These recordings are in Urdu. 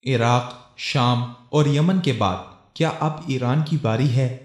عراق، شام اور یمن کے بعد کیا اب ایران کی باری ہے؟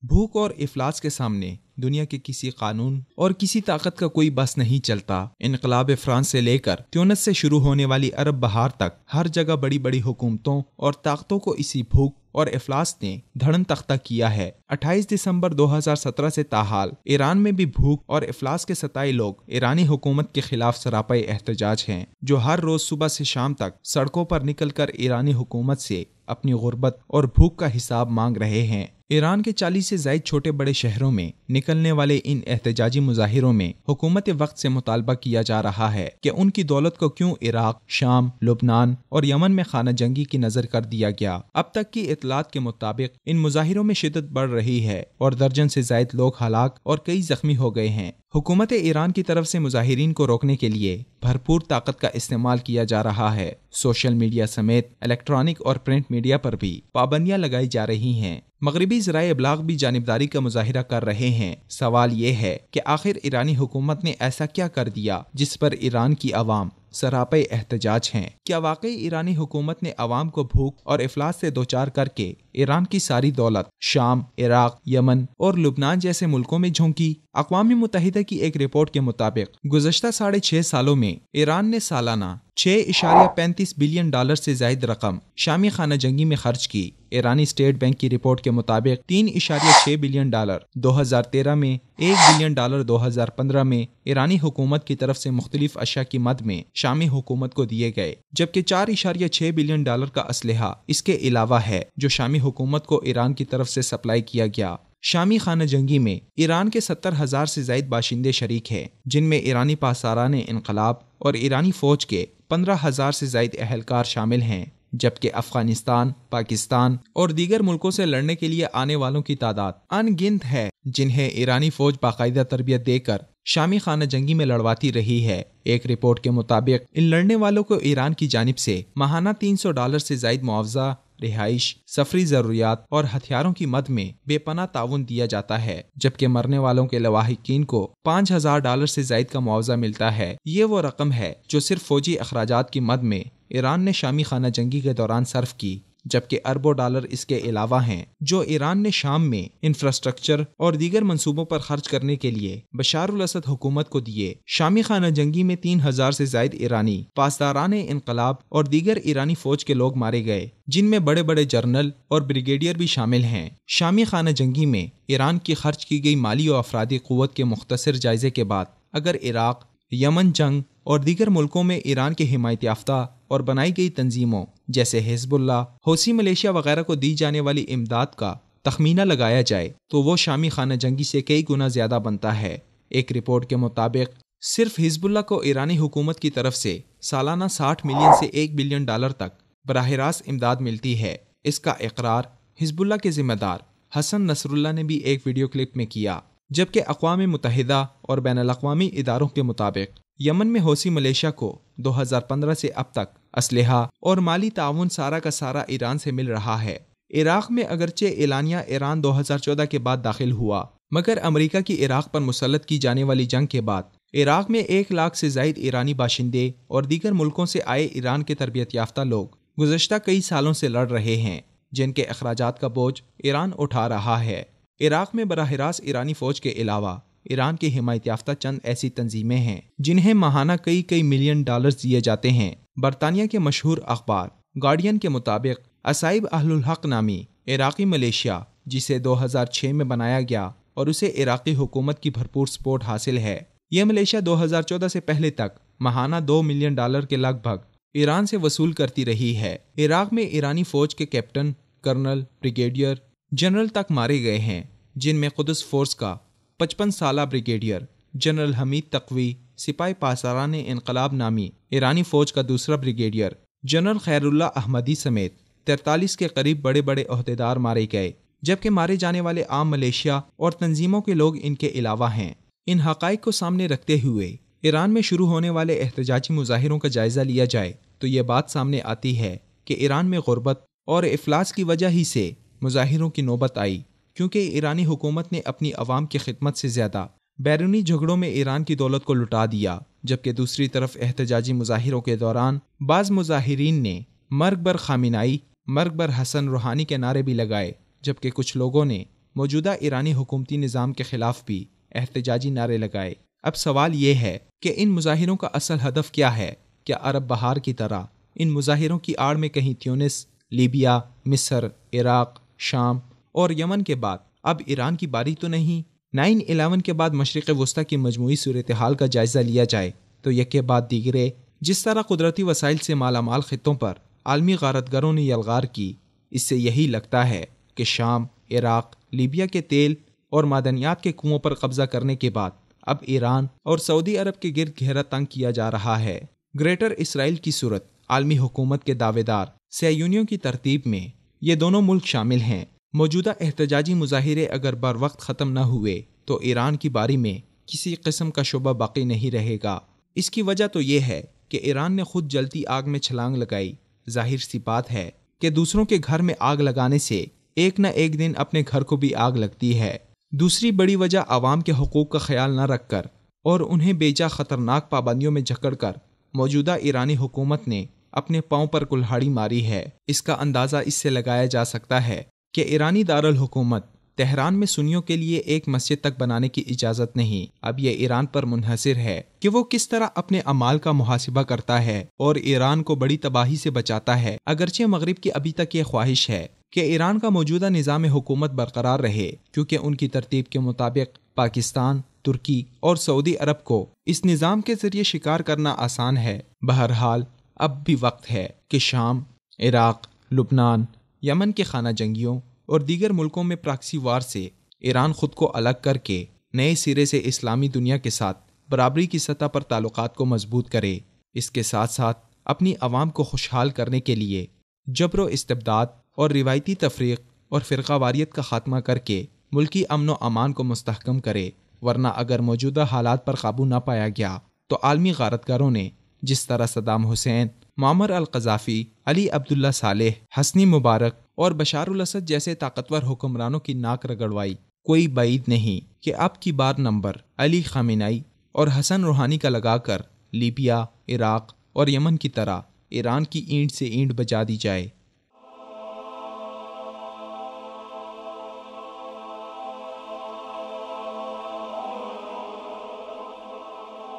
بھوک اور افلاس کے سامنے دنیا کے کسی قانون اور کسی طاقت کا کوئی بس نہیں چلتا۔ انقلاب فرانس سے لے کر تیونس سے شروع ہونے والی عرب بہار تک ہر جگہ بڑی بڑی حکومتوں اور طاقتوں کو اسی بھوک اور افلاس نے دھڑن تختہ کیا ہے۔ 28 دسمبر 2017 سے تاحال ایران میں بھی بھوک اور افلاس کے ستائے لوگ ایرانی حکومت کے خلاف سراپائی احتجاج ہیں، جو ہر روز صبح سے شام تک سڑکوں پر نکل کر ایرانی حکومت سے اپنی غربت اور بھوک کا حساب مانگ رہے ہیں۔ ایران کے 40 سے زائد چھوٹے بڑے شہروں میں نکلنے والے ان احتجاجی مظاہروں میں حکومت وقت سے مطالبہ کیا جا رہا ہے کہ ان کی دولت کو کیوں عراق، شام، لبنان اور یمن میں خانہ جنگی کی نظر کر دیا گیا۔ اب تک کی اطلاعات کے مطابق ان مظاہروں میں شدت بڑھ رہی ہے اور درجن سے زائد لوگ ہلاک اور کئی زخمی ہو گئے ہیں۔ حکومت ایران کی طرف سے مظاہرین کو روکنے کے لیے بھرپور طاقت کا استعمال کیا جا رہا ہے۔ سوشل میڈیا سمیت الیکٹرانک اور پرنٹ میڈیا پر بھی پابندیاں لگائی جا رہی ہیں۔ مغربی ذرائع ابلاغ بھی جانبداری کا مظاہرہ کر رہے ہیں۔ سوال یہ ہے کہ آخر ایرانی حکومت نے ایسا کیا کر دیا جس پر ایران کی عوام سراپے احتجاج ہیں؟ کیا واقعی ایرانی حکومت نے عوام کو بھوک اور افلاس سے دوچار کر کے ایران کی ساری دولت شام، عراق، یمن اور لبنان جیسے ملکوں میں جھونکی؟ اقوام متحدہ کی ایک رپورٹ کے مطابق گزشتہ 6.5 سالوں میں ایران نے سالانہ $6.35 بلین سے زائد رقم شامی خانہ جنگی میں خرچ کی۔ ایرانی اسٹیٹ بینک کی رپورٹ کے مطابق $3.6 بلین 2013 میں، $1 بلین 2015 میں ایرانی حکومت کی طرف سے مختلف اشیاء کی مد میں شامی حکومت کو دیے گئے، جبکہ $4.6 بلین کا اسلحہ اس کے علاوہ ہے جو شامی حکومت کو ایران کی طرف سے سپلائی کیا گیا۔ شامی خانہ جنگی میں ایران کے 70,000 سے زائد باشندے شریک ہیں، جن میں ایرانی پاسداران انقلاب اور ایرانی فوج کے 15,000 سے زائد اہلکار شامل ہیں، جبکہ افغانستان، پاکستان اور دیگر ملکوں سے لڑنے کے لیے آنے والوں کی تعداد ان گنت ہے، جنہیں ایرانی فوج باقاعدہ تربیت دے کر شامی خانہ جنگی میں لڑواتی رہی ہے۔ ایک رپورٹ کے مطابق ان لڑنے والوں کو ایران کی جانب سے ماہانہ $300 سے زائد معاوضہ، رہائش، سفری ضروریات اور ہتھیاروں کی مد میں بے پناہ تعاون دیا جاتا ہے، جبکہ مرنے والوں کے لواحقین کو $5,000 سے زائد کا معاوضہ ملتا ہے۔ یہ وہ رقم ہے جو صرف فوجی اخراجات کی مد میں ایران نے شامی خانہ جنگی کے دوران صرف کی، جبکہ اربوں ڈالر اس کے علاوہ ہیں جو ایران نے شام میں انفراسٹرکچر اور دیگر منصوبوں پر خرچ کرنے کے لیے بشار الاسد حکومت کو دیے۔ شامی خانہ جنگی میں 3,000 سے زائد ایرانی پاسداران انقلاب اور دیگر ایرانی فوج کے لوگ مارے گئے، جن میں بڑے بڑے جنرل اور بریگیڈیئر بھی شامل ہیں۔ شامی خانہ جنگی میں ایران کی خرچ کی گئی مالی و افرادی قوت کے مختصر جائزے کے بعد اگر عراق، یمن جنگ اور دیگر ملکوں میں ایران کے حمایت یافتہ اور بنائی گئی تنظیموں جیسے حزب اللہ، حوثی ملیشیا وغیرہ کو دی جانے والی امداد کا تخمینہ لگایا جائے تو وہ شامی خانہ جنگی سے کئی گنا زیادہ بنتا ہے۔ ایک رپورٹ کے مطابق صرف حزب اللہ کو ایرانی حکومت کی طرف سے سالانہ $60 ملین سے $1 بلین تک براہ راست امداد ملتی ہے۔ اس کا اقرار حزب اللہ کے ذمہ دار حسن نصر اللہ نے بھی ایک ویڈیو کلپ میں کیا، جبکہ اقوام متحدہ اور بین الاقوامی اداروں کے مطابق یمن میں حوثی ملیشیا کو 2015 سے اب تک اسلحہ اور مالی تعاون سارا کا سارا ایران سے مل رہا ہے۔ عراق میں اگرچہ اعلانیہ ایران 2014 کے بعد داخل ہوا، مگر امریکہ کی عراق پر مسلط کی جانے والی جنگ کے بعد عراق میں 1 لاکھ سے زائد ایرانی باشندے اور دیگر ملکوں سے آئے ایران کے تربیت یافتہ لوگ گزشتہ کئی سالوں سے لڑ رہے ہیں، جن کے اخراجات کا بوجھ ایران اٹھا رہا ہے۔ عراق میں براہ راست ایرانی فوج کے علاوہ ایران کی حمایت یافتہ چند ایسی تنظیمیں ہیں جنہیں ماہانہ کئی ملین ڈالرز دیے جاتے ہیں۔ برطانیہ کے مشہور اخبار گارڈین کے مطابق اصائب اہل الحق نامی عراقی ملیشیا، جسے 2006 میں بنایا گیا اور اسے عراقی حکومت کی بھرپور سپورٹ حاصل ہے، یہ ملیشیا 2014 سے پہلے تک ماہانہ $2 ملین کے لگ بھگ ایران سے وصول کرتی رہی ہے۔ عراق میں ایرانی فوج کے کیپٹن، کرنل، بریگیڈیئر جنرل تک مارے گئے ہیں، جن میں قدس فورس کا 55 سالہ بریگیڈیئر جنرل حمید تقوی، سپاہی پاسداران انقلاب نامی ایرانی فوج کا دوسرا بریگیڈیئر جنرل خیر اللہ احمدی سمیت 43 کے قریب بڑے بڑے عہدیدار مارے گئے، جبکہ مارے جانے والے عام ملیشیا اور تنظیموں کے لوگ ان کے علاوہ ہیں۔ ان حقائق کو سامنے رکھتے ہوئے ایران میں شروع ہونے والے احتجاجی مظاہروں کا جائزہ لیا جائے تو یہ بات سامنے آتی ہے کہ ایران میں غربت اور افلاس کی وجہ ہی سے مظاہروں کی نوبت آئی، کیونکہ ایرانی حکومت نے اپنی عوام کی خدمت سے زیادہ بیرونی جھگڑوں میں ایران کی دولت کو لٹا دیا، جبکہ دوسری طرف احتجاجی مظاہروں کے دوران بعض مظاہرین نے مرگ بر خامنائی، مرگ بر حسن روحانی کے نعرے بھی لگائے، جبکہ کچھ لوگوں نے موجودہ ایرانی حکومتی نظام کے خلاف بھی احتجاجی نعرے لگائے۔ اب سوال یہ ہے کہ ان مظاہروں کا اصل ہدف کیا ہے؟ کیا عرب بہار کی طرح ان مظاہروں کی آڑ میں کہیں تیونس، لیبیا، مصر، عراق، شام اور یمن کے بعد اب ایران کی باری تو نہیں؟ 9/11 کے بعد مشرق وسطیٰ کی مجموعی صورتحال کا جائزہ لیا جائے تو یکے بعد دیگرے جس طرح قدرتی وسائل سے مالا مال خطوں پر عالمی غارت گروں نے یلغار کی، اس سے یہی لگتا ہے کہ شام، عراق، لیبیا کے تیل اور معدنیات کے کنووں پر قبضہ کرنے کے بعد اب ایران اور سعودی عرب کے گرد گھیرا تنگ کیا جا رہا ہے۔ گریٹر اسرائیل کی صورت عالمی حکومت کے دعوے دار صہیونیوں کی ترتیب میں یہ دونوں ملک شامل ہیں۔ موجودہ احتجاجی مظاہرے اگر بر وقت ختم نہ ہوئے تو ایران کی باری میں کسی قسم کا شعبہ باقی نہیں رہے گا۔ اس کی وجہ تو یہ ہے کہ ایران نے خود جلتی آگ میں چھلانگ لگائی۔ ظاہر سی بات ہے کہ دوسروں کے گھر میں آگ لگانے سے ایک نہ ایک دن اپنے گھر کو بھی آگ لگتی ہے۔ دوسری بڑی وجہ عوام کے حقوق کا خیال نہ رکھ کر اور انہیں بیجا خطرناک پابندیوں میں جکڑ کر موجودہ ایرانی حکومت نے اپنے پاؤں پر کلہاڑی ماری ہے۔ اس کا اندازہ اس سے لگایا جا سکتا ہے کہ ایرانی دارالحکومت تہران میں سنیوں کے لیے ایک مسجد تک بنانے کی اجازت نہیں۔ اب یہ ایران پر منحصر ہے کہ وہ کس طرح اپنے اعمال کا محاسبہ کرتا ہے اور ایران کو بڑی تباہی سے بچاتا ہے۔ اگرچہ مغرب کی ابھی تک یہ خواہش ہے کہ ایران کا موجودہ نظام حکومت برقرار رہے، کیونکہ ان کی ترتیب کے مطابق پاکستان، ترکی اور سعودی عرب کو اس نظام کے ذریعے شکار کرنا آسان ہے۔ بہرحال اب بھی وقت ہے کہ شام، عراق، لبنان، یمن کے خانہ جنگیوں اور دیگر ملکوں میں پراکسی وار سے ایران خود کو الگ کر کے نئے سرے سے اسلامی دنیا کے ساتھ برابری کی سطح پر تعلقات کو مضبوط کرے۔ اس کے ساتھ ساتھ اپنی عوام کو خوشحال کرنے کے لیے جبر و استبداد اور روایتی تفریق اور فرقہ واریت کا خاتمہ کر کے ملکی امن و امان کو مستحکم کرے، ورنہ اگر موجودہ حالات پر قابو نہ پایا گیا تو عالمی غارتگروں نے جس طرح صدام حسین، معمر القذافی، علی عبداللہ صالح، حسنی مبارک اور بشار الاسد جیسے طاقتور حکمرانوں کی ناک رگڑوائی، کوئی بعید نہیں کہ اب کی بار نمبر علی خامنائی اور حسن روحانی کا لگا کر لیبیا، عراق اور یمن کی طرح ایران کی اینٹ سے اینٹ بجا دی جائے۔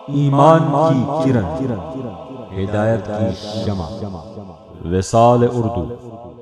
ایمان کی کرن، ہدایت کی شمع، وصال اردو۔